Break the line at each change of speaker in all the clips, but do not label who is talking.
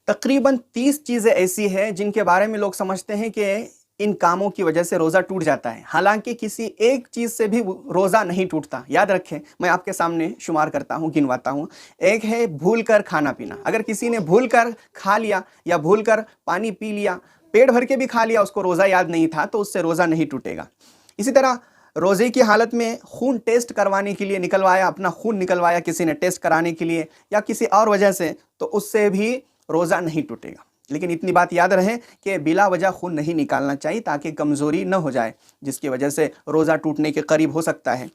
تقریباً 30 چیزیں ایسی ہیں جن کے بارے میں لوگ سمجھتے ہیں کہ ان کاموں کی وجہ سے روزہ ٹوٹ جاتا ہے، حالانکہ کسی ایک چیز سے بھی روزہ نہیں ٹوٹتا۔ یاد رکھیں، میں آپ کے سامنے شمار کرتا ہوں، گنواتا ہوں۔ ایک ہے بھول کر کھانا پینا۔ اگر کسی نے بھول کر کھا لیا یا بھول کر پانی پی لیا، پیٹ بھر کے بھی کھا لیا، اس کو روزہ یاد نہیں تھا، تو اس سے روزہ نہیں ٹوٹے گا۔ اسی طرح روزے کی حالت میں خون ٹیسٹ کروانے کے لیے نکلوایا، اپنا خون نکلوایا کسی نے ٹیسٹ کرانے کے لیے یا کسی اور وجہ سے، تو اس سے بھی روزہ نہیں ٹوٹے گا۔ لیکن اتنی بات یاد رہے کہ بلا وجہ خون نہیں نکالنا چاہیے تاکہ کمزوری نہ ہو جائے، جس کی وجہ سے روزہ ٹوٹنے کے قریب ہو سکتا ہے۔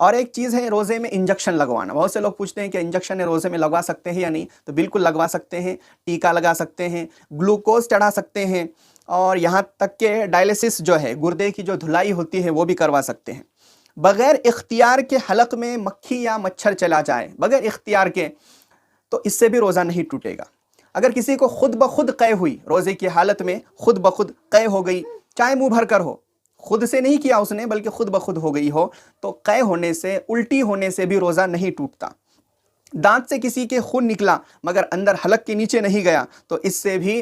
اور ایک چیز ہے روزے میں انجیکشن لگوانا۔ بہت سے لوگ پوچھتے ہیں کہ انجیکشن روزے میں لگوا سکتے ہیں یا نہیں، تو بالکل لگوا سکتے ہیں۔ ٹیکا لگا سکتے ہیں، گلوکوز چڑھا سکتے ہیں، اور یہاں تک کہ ڈائلیسس جو ہے، گردے کی جو دھلائی ہوتی ہے، وہ بھی کروا سکتے ہیں۔ بغیر اختیار کے حلق میں مکھی یا مچھر چلا جائے، بغیر اختیار کے، تو اس سے بھی روزہ نہیں ٹوٹے گا۔ اگر کسی کو خود بخود قے ہوئی، روزے کی حالت میں خود بخود قے ہو گئی، چاہے منہ بھر کر ہو، خود سے نہیں کیا اس نے بلکہ خود بخود ہو گئی ہو، تو قے ہونے سے، الٹی ہونے سے بھی روزہ نہیں ٹوٹتا۔ دانت سے کسی کے خون نکلا مگر اندر حلق کے نیچے نہیں گیا، تو اس سے بھی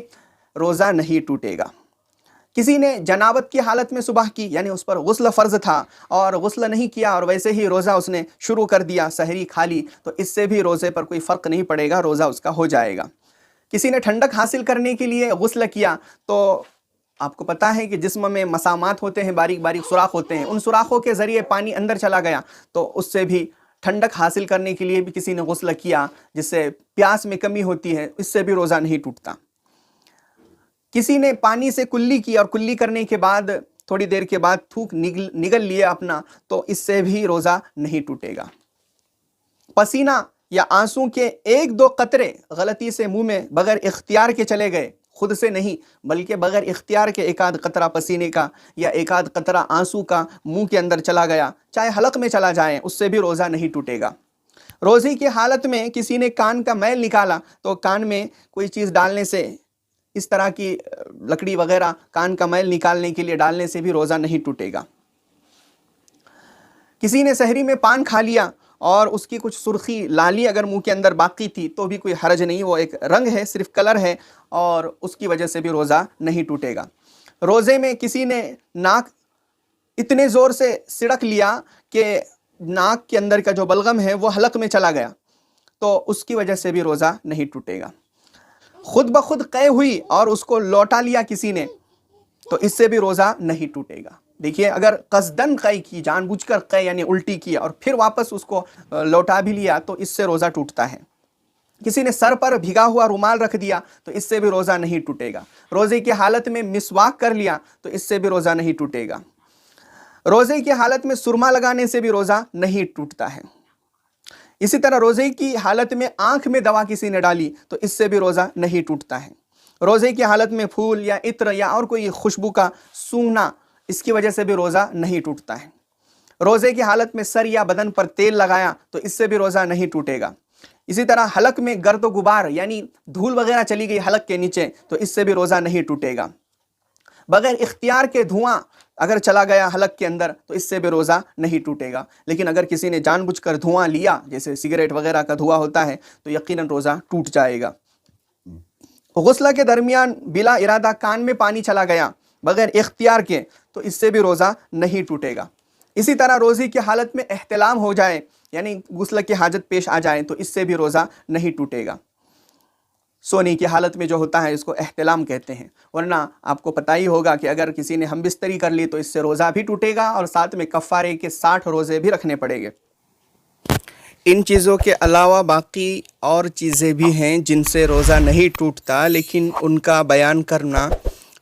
روزہ نہیں ٹوٹے گا۔ کسی نے جنابت کی حالت میں صبح کی، یعنی اس پر غسل فرض تھا اور غسل نہیں کیا اور ویسے ہی روزہ اس نے شروع کر دیا، سحری کھا لی، تو اس سے بھی روزے پر کوئی فرق نہیں پڑے گا، روزہ اس کا ہو جائے گا۔ کسی نے ٹھنڈک حاصل کرنے کے لیے غسل کیا، تو آپ کو پتہ ہے کہ جسم میں مسامات ہوتے ہیں، باریک باریک سوراخ ہوتے ہیں، ان سوراخوں کے ذریعے پانی اندر چلا گیا، تو اس سے بھی ٹھنڈک حاصل کرنے کے لیے بھی کسی نے غسل کیا، جس سے پیاس میں کمی ہوتی ہے، اس سے بھی روزہ نہیں ٹوٹتا۔ کسی نے پانی سے کلی کی اور کلی کرنے کے بعد تھوڑی دیر کے بعد تھوک نگل لیا اپنا، تو اس سے بھی روزہ نہیں ٹوٹے گا۔ پسینہ یا آنسو کے ایک دو قطرے غلطی سے منہ میں بغیر اختیار کے چلے گئے، خود سے نہیں بلکہ بغیر اختیار کے ایک آدھ قطرہ پسینے کا یا ایک آدھ قطرہ آنسو کا منہ کے اندر چلا گیا، چاہے حلق میں چلا جائے، اس سے بھی روزہ نہیں ٹوٹے گا۔ روزے کی حالت میں کسی نے کان کا میل نکالا، تو کان میں کوئی چیز ڈالنے سے، اس طرح کی لکڑی وغیرہ کان کا میل نکالنے کے لیے ڈالنے سے بھی روزہ نہیں ٹوٹے گا۔ کسی نے سحری میں پان کھا لیا اور اس کی کچھ سرخی لالی اگر منہ کے اندر باقی تھی تو بھی کوئی حرج نہیں، وہ ایک رنگ ہے، صرف کلر ہے، اور اس کی وجہ سے بھی روزہ نہیں ٹوٹے گا۔ روزے میں کسی نے ناک اتنے زور سے سڑک لیا کہ ناک کے اندر کا جو بلغم ہے وہ حلق میں چلا گیا، تو اس کی وجہ سے بھی روزہ نہیں ٹوٹے گا۔ خود بخود قے ہوئی اور اس کو لوٹا لیا کسی نے، تو اس سے بھی روزہ نہیں ٹوٹے گا۔ دیکھیے، اگر قصدن قے کی، جان بوجھ کر قے یعنی الٹی کی اور پھر واپس اس کو لوٹا بھی لیا، تو اس سے روزہ ٹوٹتا ہے۔ کسی نے سر پر بھیگا ہوا رومال رکھ دیا، تو اس سے بھی روزہ نہیں ٹوٹے گا۔ روزے کی حالت میں مسواک کر لیا، تو اس سے بھی روزہ نہیں ٹوٹے گا۔ روزے کی حالت میں سرما لگانے سے بھی روزہ نہیں ٹوٹتا ہے۔ اسی طرح روزے کی حالت میں آنکھ میں دوا کسی نے ڈالی، تو اس سے بھی روزہ نہیں ٹوٹتا ہے۔ روزے کی حالت میں پھول یا عطر یا اور کوئی خوشبو کا سونگھنا، اس کی وجہ سے بھی روزہ نہیں ٹوٹتا ہے۔ روزے کی حالت میں سر یا بدن پر تیل لگایا، تو اس سے بھی روزہ نہیں ٹوٹے گا۔ اسی طرح حلق میں گرد و غبار یعنی دھول وغیرہ چلی گئی حلق کے نیچے، تو اس سے بھی روزہ نہیں ٹوٹے گا۔ بغیر اختیار کے دھواں اگر چلا گیا حلق کے اندر، تو اس سے بھی روزہ نہیں ٹوٹے گا۔ لیکن اگر کسی نے جان بوجھ کر دھواں لیا، جیسے سگریٹ وغیرہ کا دھواں ہوتا ہے، تو یقیناً روزہ ٹوٹ جائے گا۔ غسل کے درمیان بلا ارادہ کان میں پانی چلا گیا بغیر اختیار کے، تو اس سے بھی روزہ نہیں ٹوٹے گا۔ اسی طرح روزے کی حالت میں احتلام ہو جائے، یعنی غسل کی حاجت پیش آ جائے، تو اس سے بھی روزہ نہیں ٹوٹے گا۔ سونے کی حالت میں جو ہوتا ہے اس کو احتلام کہتے ہیں، ورنہ آپ کو پتہ ہی ہوگا کہ اگر کسی نے ہم بستری کر لی تو اس سے روزہ بھی ٹوٹے گا اور ساتھ میں کفارے کے 60 روزے بھی رکھنے پڑیں گے۔ ان چیزوں کے علاوہ باقی اور چیزیں بھی ہیں جن سے روزہ نہیں ٹوٹتا، لیکن ان کا بیان کرنا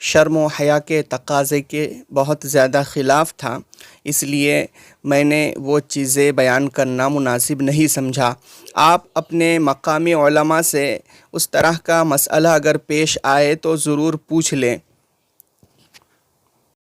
شرم و حیا کے تقاضے کے بہت زیادہ خلاف تھا، اس لیے میں نے وہ چیزیں بیان کرنا مناسب نہیں سمجھا۔ آپ اپنے مقامی علماء سے اس طرح کا مسئلہ اگر پیش آئے تو ضرور پوچھ لیں۔